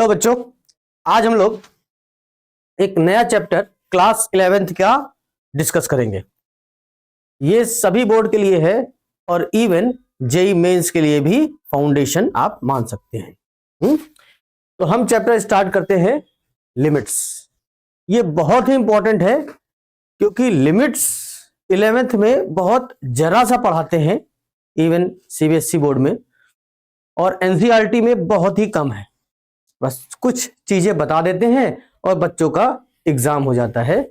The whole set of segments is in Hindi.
हेलो बच्चों, आज हम लोग एक नया चैप्टर क्लास 11th का डिस्कस करेंगे। ये सभी बोर्ड के लिए है और इवन जेई मेंस के लिए भी फाउंडेशन आप मान सकते हैं। तो हम चैप्टर स्टार्ट करते हैं लिमिट्स। ये बहुत ही इंपॉर्टेंट है क्योंकि लिमिट्स 11th में बहुत जरा सा पढ़ाते हैं, इवन सीबीएसई बोर्ड में, और एनसीईआरटी में बहुत ही कम है। बस कुछ चीजें बता देते हैं और बच्चों का एग्जाम हो जाता है।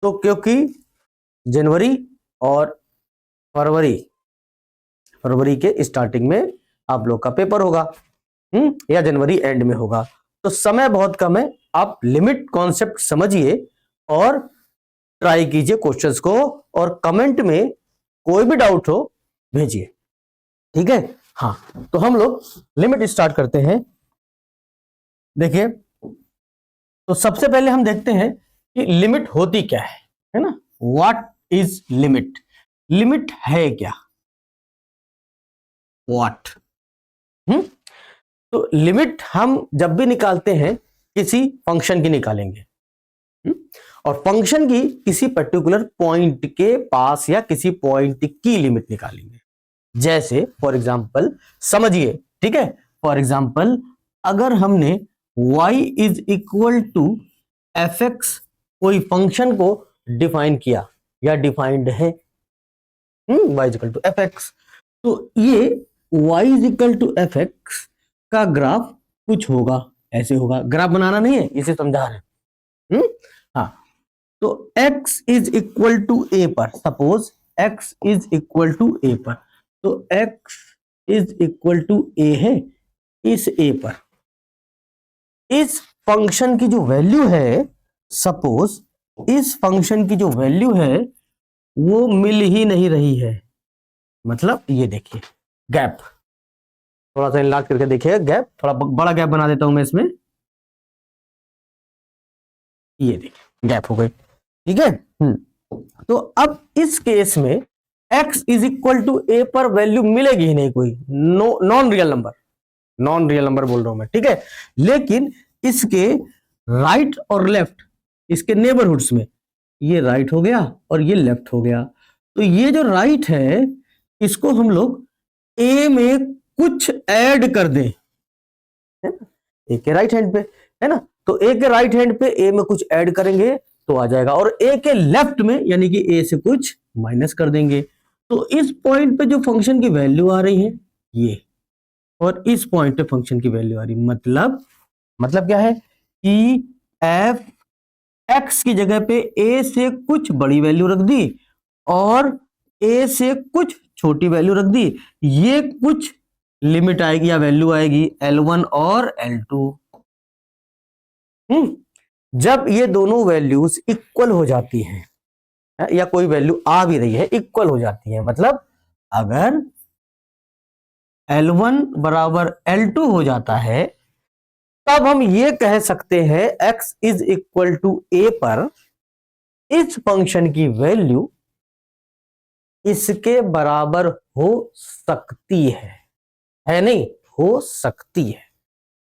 तो क्योंकि जनवरी और फरवरी के स्टार्टिंग में आप लोग का पेपर होगा, या जनवरी एंड में होगा, तो समय बहुत कम है। आप लिमिट कॉन्सेप्ट समझिए और ट्राई कीजिए क्वेश्चंस को, और कमेंट में कोई भी डाउट हो भेजिए, ठीक है। हाँ, तो हम लोग लिमिट स्टार्ट करते हैं। देखिए, तो सबसे पहले हम देखते हैं कि लिमिट होती क्या है ना। What is limit? लिमिट है क्या? व्हाट? तो लिमिट हम जब भी निकालते हैं किसी फंक्शन की निकालेंगे, और फंक्शन की किसी पर्टिकुलर पॉइंट के पास या किसी पॉइंट की लिमिट निकालेंगे। जैसे फॉर एग्जांपल समझिए, ठीक है। फॉर एग्जांपल अगर हमने y is equal to F X कोई फंक्शन को डिफाइन किया या डिफाइंड है, y is equal to F X, तो ये y is equal to F X का ग्राफ कुछ होगा, ऐसे होगा। ग्राफ बनाना नहीं है, इसे समझा रहे हैं। हाँ, तो x is equal to a पर, suppose x is equal to a पर, तो x is equal to a है इस a पर। इस फंक्शन की जो वैल्यू है, सपोज इस फंक्शन की जो वैल्यू है वो मिल ही नहीं रही है। मतलब ये देखिए गैप, थोड़ा सा इनलार्ज करके देखिए, गैप थोड़ा बड़ा गैप बना देता हूं मैं इसमें, ये देखिए गैप हो गई, ठीक है। तो अब इस केस में x is equal to a पर वैल्यू मिलेगी ही नहीं कोई, नॉन रियल नंबर बोल रहा हूं मैं, ठीक है। लेकिन इसके राइट और लेफ्ट, इसके नेबरहुड्स में, ये राइट हो गया और ये लेफ्ट हो गया। तो ये जो राइट है इसको हम लोग a में कुछ ऐड कर दें, है ना, a के राइट हैंड पे, है ना। तो a के राइट हैंड पे a में कुछ ऐड करेंगे तो आ जाएगा, और a के लेफ्ट में यानी कि a से कुछ माइनस कर देंगे। तो इस पॉइंट पे जो फंक्शन की वैल्यू आ रही है ये, और इस पॉइंट पे फंक्शन की वैल्यू आ रही, मतलब क्या है कि एफ एक्स की जगह पे a से कुछ बड़ी वैल्यू रख दी और a से कुछ छोटी वैल्यू रख दी। ये कुछ लिमिट आएगी या वैल्यू आएगी L1 और L2। जब ये दोनों वैल्यूज इक्वल हो जाती हैं या कोई वैल्यू आ भी रही है, इक्वल हो जाती है, मतलब अगर L1 बराबर L2 हो जाता है, तब हम ये कह सकते हैं x is equal to a पर इस फंक्शन की वैल्यू इसके बराबर हो सकती है नहीं, हो सकती है।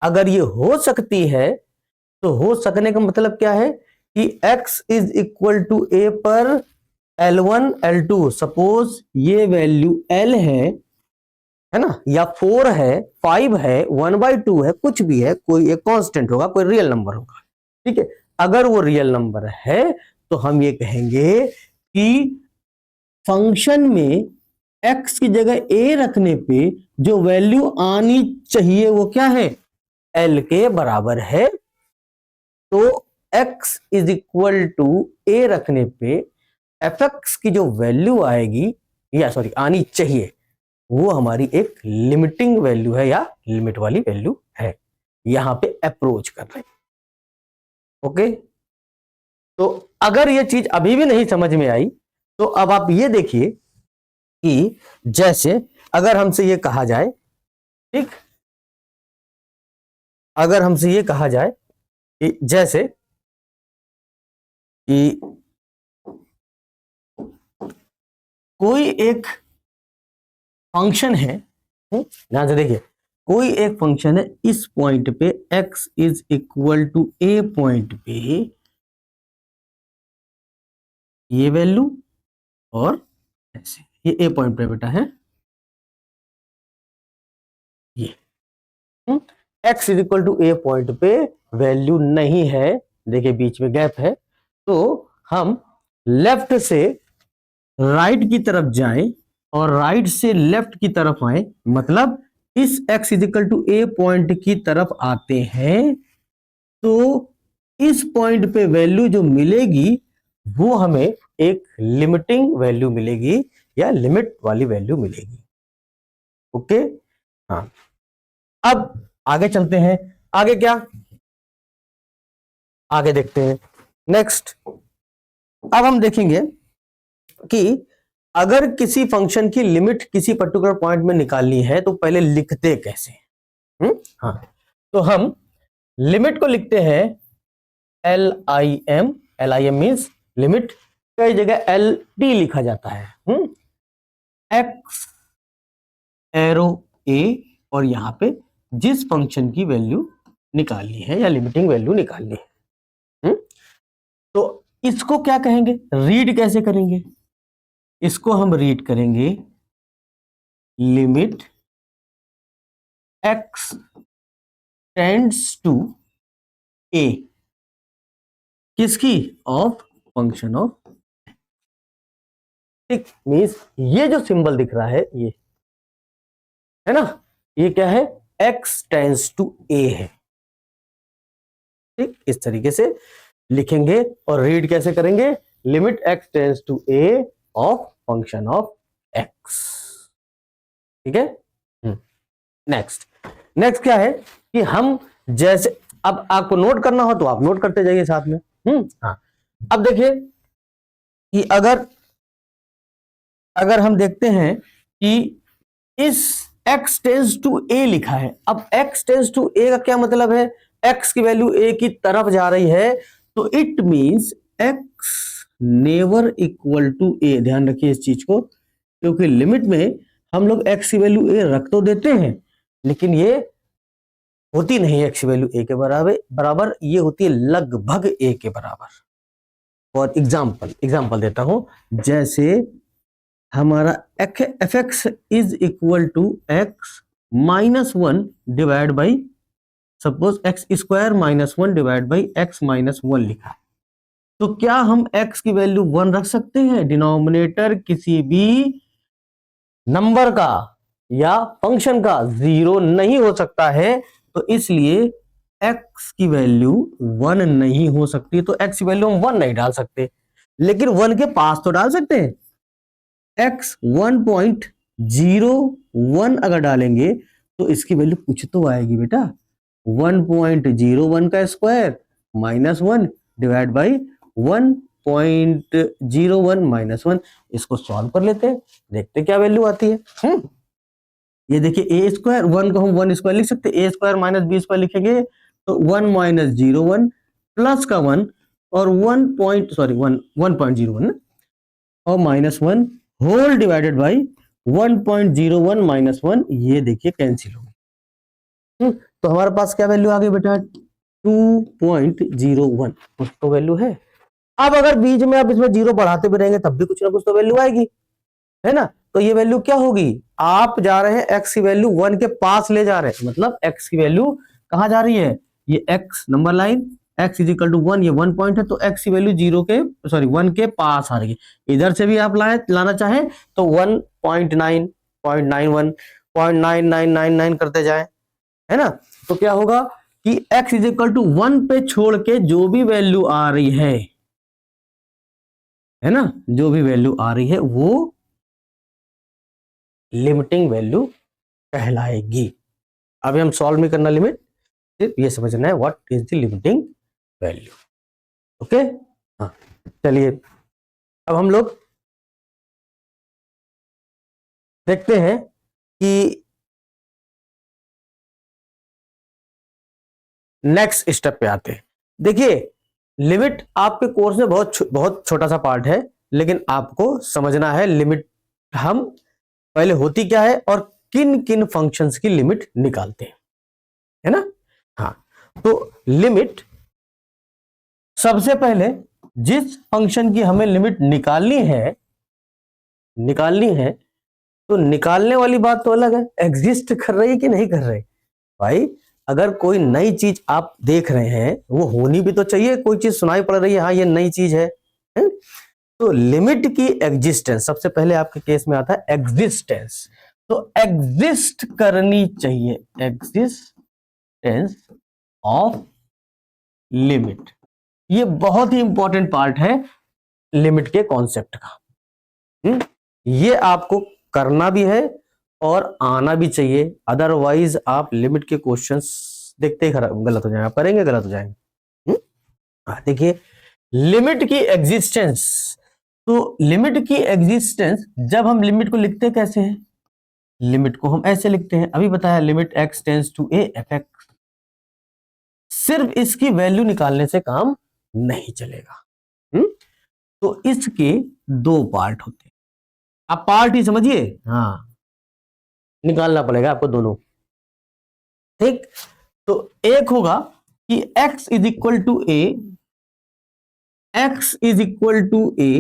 अगर ये हो सकती है तो हो सकने का मतलब क्या है कि x is equal to a पर L1 L2, सपोज ये वैल्यू L है ना, या 4 है, 5 है, 1/2 है, कुछ भी है, कोई एक कांस्टेंट होगा, कोई रियल नंबर होगा, ठीक है। अगर वो रियल नंबर है तो हम ये कहेंगे कि फंक्शन में x की जगह a रखने पे जो वैल्यू आनी चाहिए वो क्या है, L के बराबर है। तो x is equal to a रखने पे fx की जो वैल्यू आएगी, या सॉरी आनी चाहिए, वो हमारी एक लिमिटिंग वैल्यू है या लिमिट वाली वैल्यू है। यहां पे अप्रोच कर रहे हैं, ओके। तो अगर ये चीज अभी भी नहीं समझ में आई तो अब आप ये देखिए कि जैसे अगर हमसे ये कहा जाए, ठीक, अगर हमसे ये कहा जाए कि जैसे कि कोई एक फंक्शन है, ध्यान से देखिए, कोई एक फंक्शन है इस पॉइंट पे x is equal to a point पे ये वैल्यू और ऐसे, ये a पॉइंट पे बेटा है ये x is equal to a point पे वैल्यू नहीं है, देखिए बीच में गैप है, तो हम लेफ्ट से राइट की तरफ जाएं और राइट से लेफ्ट की तरफ आए, मतलब इस x is equal to a point की तरफ आते हैं, तो इस पॉइंट पे वैल्यू जो मिलेगी वो हमें एक लिमिटिंग वैल्यू मिलेगी या लिमिट वाली वैल्यू मिलेगी। ओके, हाँ, अब आगे चलते हैं। आगे क्या, आगे देखते हैं नेक्स्ट। अब हम देखेंगे कि अगर किसी फंक्शन की लिमिट किसी पर्टिकुलर पॉइंट में निकालनी है तो पहले लिखते कैसे। हाँ, तो हम लिमिट को लिखते हैं LIM। LIM मीन्स लिमिट, कई जगह LT लिखा जाता है। x एरो a, और यहां पे जिस फंक्शन की वैल्यू निकालनी है या लिमिटिंग वैल्यू निकालनी है। तो इसको क्या कहेंगे, रीड कैसे करेंगे, इसको हम रीड करेंगे limit x tends to a, किसकी, ऑफ फंक्शन ऑफ, ठीक, मीन्स ये जो सिंबल दिख रहा है ये है ना, ये क्या है, x टेंड्स टू a है। ठीक, इस तरीके से लिखेंगे और रीड कैसे करेंगे, limit x tends to a of function of x। ठीक है, नेक्स्ट क्या है कि हम जैसे, अब आपको नोट करना हो तो आप नोट करते जाइए साथ में। हाँ, अब देखिए कि अगर हम देखते हैं कि इस x टेंड्स टू a लिखा है, अब x टेंड्स टू a का क्या मतलब है, x की वैल्यू a की तरफ जा रही है, तो it means x never equal to a। ध्यान रखिए इस चीज को, क्योंकि लिमिट में हम लोग x की वैल्यू a रख तो देते हैं, लेकिन ये होती नहीं x की वैल्यू a के बराबर, ये होती है लगभग a के बराबर। और एग्जाम्पल देता हूं, जैसे हमारा fx is equal to x minus 1 divide by, suppose x square minus 1 divide by x minus 1 लिखा है, तो क्या हम x की वैल्यू 1 रख सकते हैं। डिनोमिनेटर किसी भी नंबर का या फंक्शन का 0 नहीं हो सकता है, तो इसलिए x की वैल्यू 1 नहीं हो सकती, तो x की वैल्यू हम 1 नहीं डाल सकते, लेकिन 1 के पास तो डाल सकते हैं। x 1.01 अगर डालेंगे तो इसकी वैल्यू कुछ तो आएगी बेटा, 1.01 का square minus 1 divide by 1.01 minus 1। इसको सॉल्व कर लेते हैं, देखते क्या वैल्यू आती है। ये देखिए ए स्क्वायर, 1 को हम 1 स्क्वायर लिख सकते हैं, ए स्क्वायर माइनस बी स्क्वायर लिखेंगे तो 1 माइनस 01 प्लस का 1 और 1.01 और minus 1 whole divided by 1.01 minus 1, ये देखिए कैंसिल हो गया। तो हमारे पास क्या वैल्यू आ गई बेटा, 2.01 कुछ तो वैल्यू है। अब अगर बीच में आप इसमें 0 बढ़ाते भी रहेंगे तब भी कुछ ना कुछ तो वैल्यू आएगी, है ना। तो ये वैल्यू क्या होगी, आप जा रहे हैं x की वैल्यू 1 के पास ले जा रहे हैं, मतलब x की वैल्यू कहां जा रही है, ये x number line, x is equal to 1, ये 1 पॉइंट है, तो x की वैल्यू 1 के पास आ रही है। इधर से भी आप लाना चाहें तो 1.9, 0.91, 0.9999 करते जाए, है ना। तो क्या होगा कि x इज इक्वल टू 1 पे छोड़ के जो भी वैल्यू आ रही है ना, जो भी वैल्यू आ रही है वो लिमिटिंग वैल्यू कहलाएगी। अभी हम सॉल्व नहीं करना लिमिट, सिर्फ ये समझना है what is the limiting value. Okay, हाँ, चलिए अब हम लोग देखते हैं कि नेक्स्ट स्टेप पे आते हैं। देखिए लिमिट आपके कोर्स में बहुत छोटा सा पार्ट है, लेकिन आपको समझना है लिमिट हम पहले होती क्या है और किन किन फंक्शंस की लिमिट निकालते हैं, है ना। हाँ, तो लिमिट, सबसे पहले जिस फंक्शन की हमें लिमिट निकालनी है तो निकालने वाली बात तो अलग है, एग्जिस्ट कर रही है कि नहीं कर रही। भाई अगर कोई नई चीज आप देख रहे हैं वो होनी भी तो चाहिए, कोई चीज सुनाई पड़ रही है, हाँ ये नई चीज है? तो लिमिट की एग्जिस्टेंस सबसे पहले आपके केस में आता है एग्जिस्टेंस, तो एग्जिस्ट करनी चाहिए, एग्जिस्टेंस ऑफ लिमिट। ये बहुत ही इंपॉर्टेंट पार्ट है लिमिट के कॉन्सेप्ट का। ये आपको करना भी है और आना भी चाहिए, अदरवाइज आप लिमिट के क्वेश्चंस देखते ही गलत हो जाएंगे, आप करेंगे गलत हो जाएंगे। देखिए लिमिट की एग्जिस्टेंस, तो लिमिट की एग्जिस्टेंस जब हम लिमिट को लिखते हैं कैसे हैं, लिमिट को हम ऐसे लिखते हैं, अभी बताया limit x tends to a F X. सिर्फ इसकी वैल्यू निकालने से काम नहीं चलेगा। तो इसके दो पार्ट होते हैं, आप पार्ट ही समझिए, हाँ निकालना पड़ेगा आपको दोनों, ठीक। तो एक होगा कि x is equal to a, x is equal to a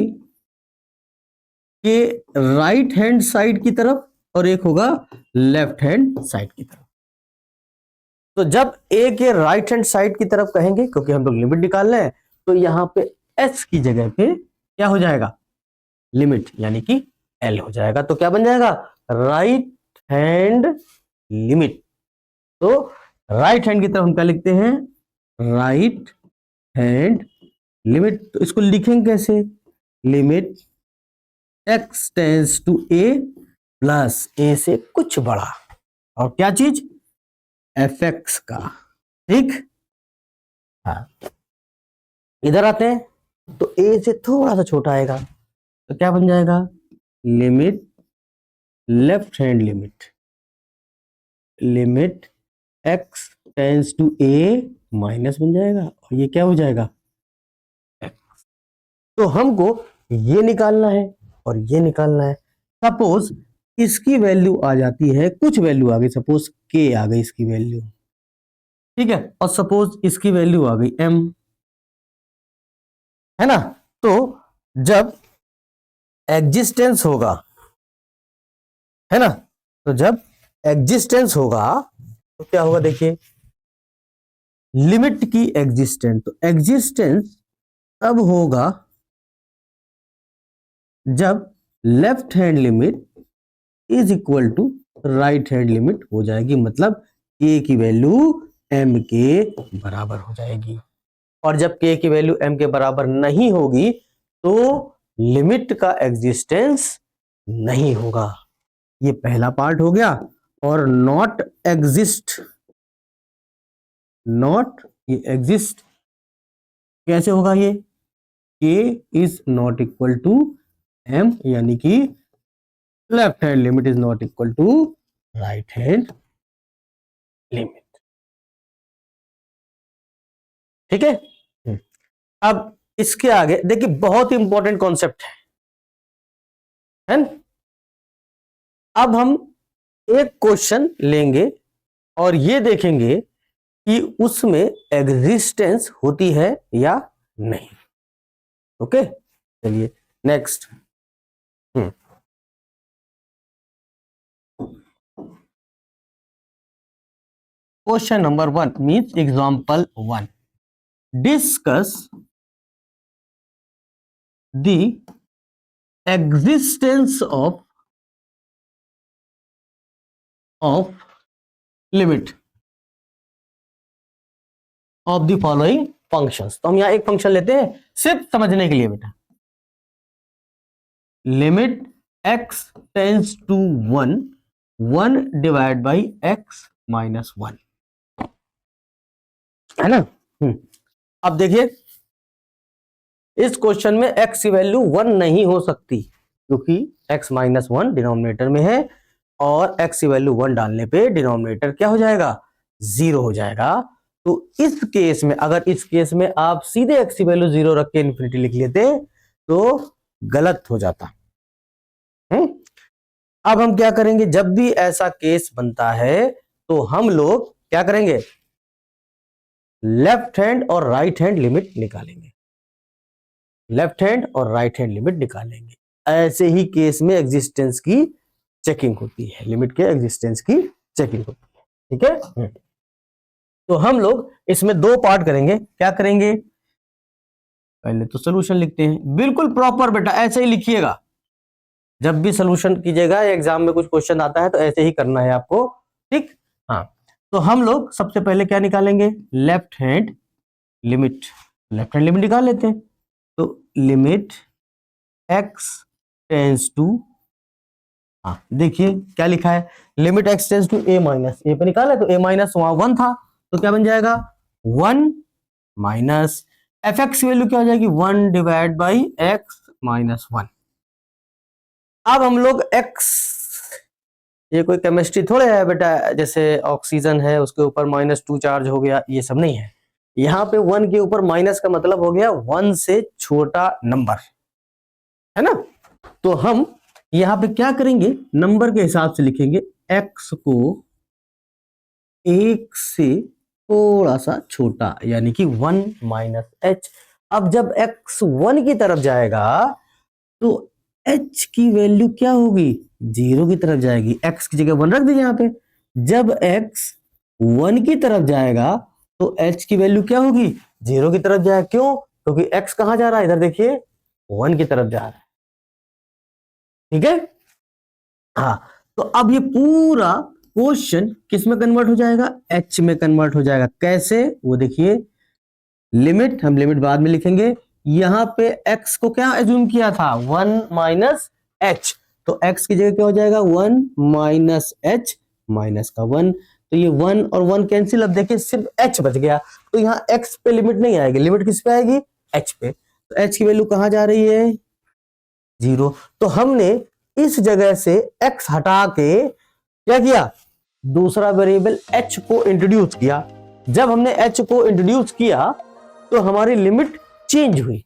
के राइट हैंड साइड की तरफ, और एक होगा लेफ्ट हैंड साइड की तरफ। तो जब a के राइट हैंड साइड की तरफ कहेंगे, क्योंकि हम लोग लिमिट निकाल रहे हैं, तो यहां पे s की जगह पे क्या हो जाएगा, लिमिट, यानी कि l हो जाएगा। तो क्या बन जाएगा, राइट हैंड लिमिट। तो राइट हैंड की तरफ हम क्या लिखते हैं, राइट हैंड लिमिट। तो इसको लिखेंगे कैसे, limit x tends to a plus a से कुछ बड़ा, और क्या चीज, fx का, ठीक। हाँ, इधर आते हैं तो a से थोड़ा सा छोटा आएगा, तो क्या बन जाएगा, limit left hand limit, limit x tends to a minus बन जाएगा, और ये क्या हो जाएगा, x। तो हमको ये निकालना है और ये निकालना है। सपोज इसकी वैल्यू आ जाती है, कुछ वैल्यू आ गई, सपोज k आ गई इसकी वैल्यू, ठीक है, और सपोज इसकी वैल्यू आ गई m, है ना। तो जब एग्जिस्टेंस होगा, है ना, तो जब एग्जिस्टेंस होगा तो क्या होगा, देखिए लिमिट की एग्जिस्टेंस, तो एग्जिस्टेंस तब होगा जब left hand limit is equal to right hand limit हो जाएगी, मतलब k की वैल्यू m के बराबर हो जाएगी। और जब k की वैल्यू m के बराबर नहीं होगी तो लिमिट का एग्जिस्टेंस नहीं होगा। ये पहला पार्ट हो गया। और नॉट एग्जिस्ट, नॉट ये एग्जिस्ट कैसे होगा, ये k is not equal to m, यानी कि left hand limit is not equal to right hand limit, ठीक है। अब इसके आगे देखिए बहुत इंपॉर्टेंट कॉन्सेप्ट है ना? अब हम एक क्वेश्चन लेंगे और ये देखेंगे कि उसमें एग्जिस्टेंस होती है या नहीं। ओके, चलिए next. Question number 1 means example 1, discuss the existence of limit of the following functions. तो हम यहां एक फंक्शन लेते हैं सिर्फ समझने के लिए बेटा, limit x tends to 1 divide by x minus 1, है ना। अब देखिए इस क्वेश्चन में x की वैल्यू 1 नहीं हो सकती क्योंकि x माइनस 1 डिनोमिनेटर में है, और x की वैल्यू 1 डालने पे डिनोमिनेटर क्या हो जाएगा, 0 हो जाएगा। तो इस केस में, अगर इस केस में आप सीधे x की वैल्यू 0 रख के इन्फिनिटी लिख लेते तो गलत हो जाता। अब हम क्या करेंगे, जब भी ऐसा केस बनता है तो हम लोग क्या करेंगे, लेफ्ट हैंड और राइट हैंड लिमिट निकालेंगे, लेफ्ट हैंड और राइट हैंड लिमिट निकालेंगे। ऐसे ही केस में एग्जिस्टेंस की चेकिंग होती है, लिमिट के एग्जिस्टेंस की चेकिंग होती है। ठीक है, तो हम लोग इसमें दो पार्ट करेंगे। क्या करेंगे, पहले तो सोल्यूशन लिखते हैं, बिल्कुल प्रॉपर बेटा ऐसे ही लिखिएगा। जब भी सोल्यूशन कीजिएगा, एग्जाम में कुछ क्वेश्चन आता है तो ऐसे ही करना है आपको। ठीक, हाँ, तो हम लोग सबसे पहले क्या निकालेंगे, left hand limit. Left hand limit निकाल लेते हैं। तो लिमिट x टेंस टू, हाँ देखिए क्या लिखा है, limit x tends to a minus, a पे निकाला तो a माइनस वहां 1 था, तो क्या बन जाएगा 1 माइनस एफ एक्स की वैल्यू क्या हो जाएगी 1 डिवाइड बाई x माइनस 1। अब हम लोग x, ये कोई केमिस्ट्री थोड़े है बेटा, जैसे ऑक्सीजन है उसके ऊपर -2 चार्ज हो गया, ये सब नहीं है। यहाँ पे 1 के ऊपर माइनस का मतलब हो गया 1 से छोटा नंबर, है ना। तो हम यहाँ पे क्या करेंगे, नंबर के हिसाब से लिखेंगे, x को 1 से थोड़ा सा छोटा, यानी कि 1 माइनस h। अब जब x 1 की तरफ जाएगा तो h की वैल्यू क्या होगी, 0 की तरफ जाएगी। x की जगह 1 रख दीजिए यहाँ पे। जब x 1 की तरफ जाएगा तो h की वैल्यू क्या होगी, 0 की तरफ जाएगा। क्यों, क्योंकि x कहां जा रहा है, इधर देखिए 1 की तरफ जा रहा है। ठीक है, हाँ, तो अब ये पूरा क्वेश्चन किस में कन्वर्ट हो जाएगा, h में कन्वर्ट हो जाएगा। कैसे, वो देखिए, लिमिट, हम लिमिट बाद में लिखेंगे। यहां पे x को क्या एज्यूम किया था, 1 माइनस h, तो x की जगह क्या हो जाएगा 1 माइनस h माइनस का 1। तो ये 1 और 1 कैंसिल, अब देखिए सिर्फ h बच गया। तो यहाँ x पे लिमिट नहीं आएगी, लिमिट किस पे आएगी, h पे। तो h की वैल्यू कहां जा रही है, 0। तो हमने इस जगह से x हटा के क्या किया, दूसरा वेरिएबल h को इंट्रोड्यूस किया। जब हमने h को इंट्रोड्यूस किया तो हमारी लिमिट चेंज हुई,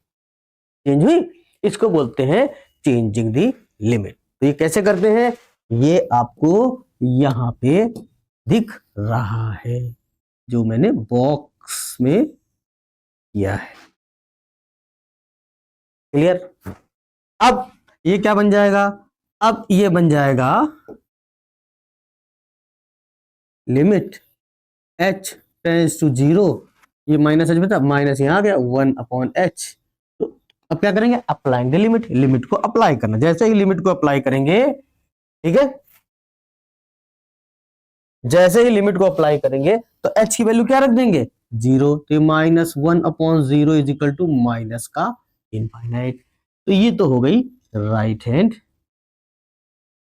चेंज हुई, इसको बोलते हैं चेंजिंग दी लिमिट। तो ये कैसे करते हैं, ये आपको यहां पे दिख रहा है, जो मैंने बॉक्स में किया है। क्लियर, अब ये क्या बन जाएगा, अब ये बन जाएगा लिमिट h टेंस टू 0, ये माइनस h बता, माइनस यहां आ गया 1 अपॉन h। तो अब क्या करेंगे, अप्लाइंग द लिमिट, लिमिट को अप्लाई करना। जैसे ही लिमिट को अप्लाई करेंगे, ठीक है, जैसे ही लिमिट को अप्लाई करेंगे तो h की वैल्यू क्या रख देंगे, 0। तो -1 upon 0 is equal to minus का इनफाइनाइट। तो ये तो हो गई right hand,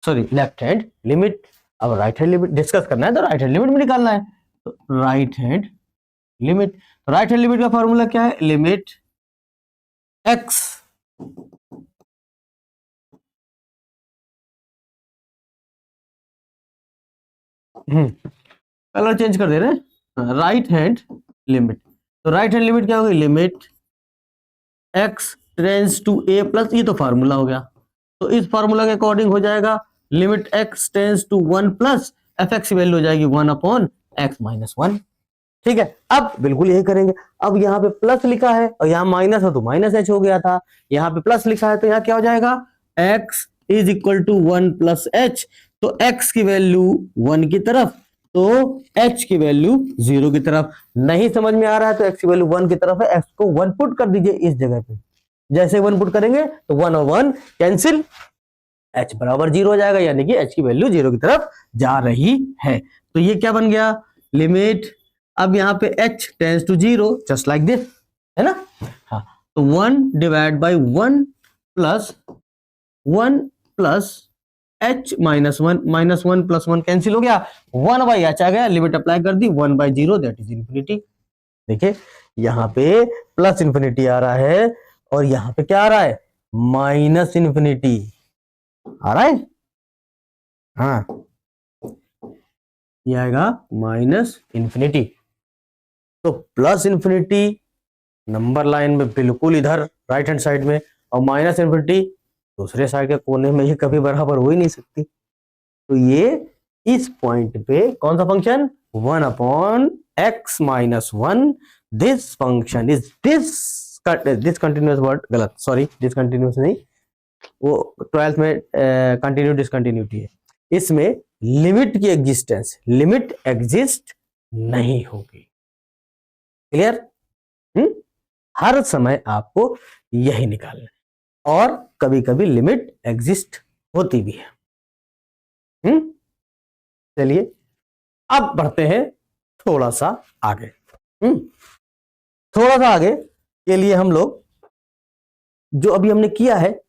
sorry left hand limit. अब राइट हैंड लिमिट डिस्कस करना है तो राइट हैंड लिमिट में निकालना है। तो right hand limit, right hand limit का फॉर्मूला क्या है, लिमिट x कलर चेंज कर दे रहे हैं, राइट हैंड लिमिट। तो राइट हैंड लिमिट क्या होगी, limit x tends to a plus, ये तो फार्मूला हो गया, तो इस फार्मूला के अकॉर्डिंग हो जाएगा limit x tends to 1 plus F X की वैल्यू हो जाएगी 1 अपॉन x माइनस 1। ठीक है, अब बिल्कुल यही करेंगे। अब यहाँ पे प्लस लिखा है और यहाँ माइनस है तो माइनस h हो गया था, यहाँ पे प्लस लिखा है तो यहाँ क्या हो जाएगा, x is equal to 1 plus h। तो x की वैल्यू 1 की तरफ, तो h की वैल्यू 0 की तरफ। नहीं समझ में आ रहा है तो x की वैल्यू 1 की तरफ है, x को 1 पुट कर दीजिए इस जगह पे। जैसे 1 पुट करेंगे तो 1 और 1 कैंसिल, h बराबर 0 हो जाएगा, यानी कि h की वैल्यू 0 की तरफ जा रही है। तो ये क्या बन गया, लिमिट, अब यहाँ पे h tends to 0 just like this, है ना। हाँ, तो 1 divide by 1 plus h minus 1 plus 1 cancel हो गया, 1 बाई h आ गया, लिमिट अप्लाई कर दी 1 बाई 0 दैट इज इंफिनिटी। देखिए यहाँ पे प्लस इंफिनिटी आ रहा है और यहाँ पे क्या आ रहा है, माइनस इंफिनिटी आ रहा है। हाँ, ये आएगा माइनस इंफिनिटी। तो प्लस इंफिनिटी नंबर लाइन में बिल्कुल इधर राइट हैंड साइड में, और माइनस इंफिनिटी दूसरे साइड के कोने में, ये कभी बराबर हो ही नहीं सकती। तो ये इस पॉइंट पे कौन सा function 1/x-1 this function is discontinuous word गलत सॉरी डिसकंटिन्यूअस नहीं वो 12th में कंटिन्यू डिसकंटिन्यूटी है इसमें लिमिट की एग्जिस्टेंस लिमिट एग्जिस्ट नहीं होगी क्लियर हर समय आपको यही निकालना है और कभी कभी लिमिट एग्जिस्ट होती भी है चलिए अब बढ़ते हैं थोड़ा सा आगे थोड़ा सा आगे के लिए हम लोग जो अभी हमने किया है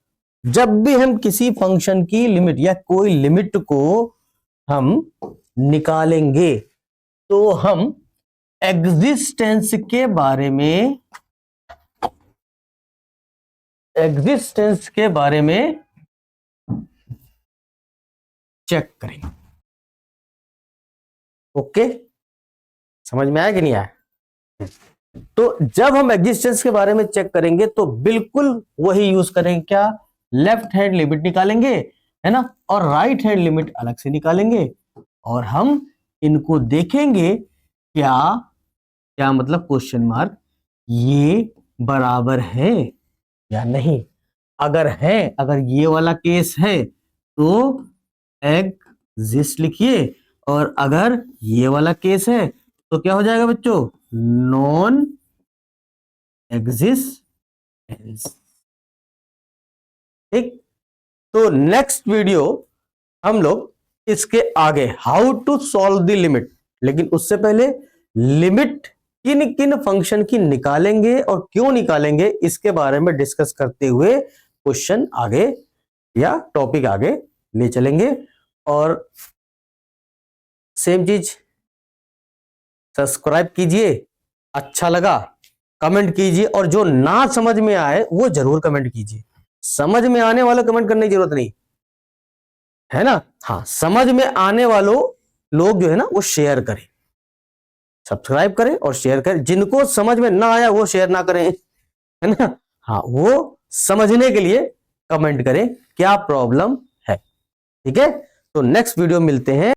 जब भी हम किसी फंक्शन की लिमिट या कोई लिमिट को हम निकालेंगे तो हम एग्जिस्टेंस के बारे में चेक करेंगे ओके समझ में आया कि नहीं आया तो जब हम एग्जिस्टेंस के बारे में चेक करेंगे तो बिल्कुल वही यूज करेंगे क्या लेफ्ट हैंड लिमिट निकालेंगे है ना और राइट हैंड लिमिट अलग से निकालेंगे और हम इनको देखेंगे क्या मतलब क्वेश्चन मार्क ये बराबर है या नहीं अगर ये वाला केस है तो एग्जिस्ट लिखिए और अगर ये वाला केस है तो क्या हो जाएगा बच्चों नॉन एग्जिस्टेंस ठीक तो नेक्स्ट वीडियो हम लोग इसके आगे how to solve the limit लेकिन उससे पहले लिमिट किन किन फंक्शन की निकालेंगे और क्यों निकालेंगे इसके बारे में डिस्कस करते हुए क्वेश्चन आगे या टॉपिक आगे ले चलेंगे और सेम चीज सब्सक्राइब कीजिए अच्छा लगा कमेंट कीजिए और जो ना समझ में आए वो जरूर कमेंट कीजिए समझ में आने वाला कमेंट करने की जरूरत नहीं है ना हाँ समझ में आने वालों लोग जो है ना वो शेयर करें सब्सक्राइब करें और शेयर करें जिनको समझ में ना आया वो शेयर ना करें है ना हाँ वो समझने के लिए कमेंट करें क्या प्रॉब्लम है ठीक है तो नेक्स्ट वीडियो मिलते हैं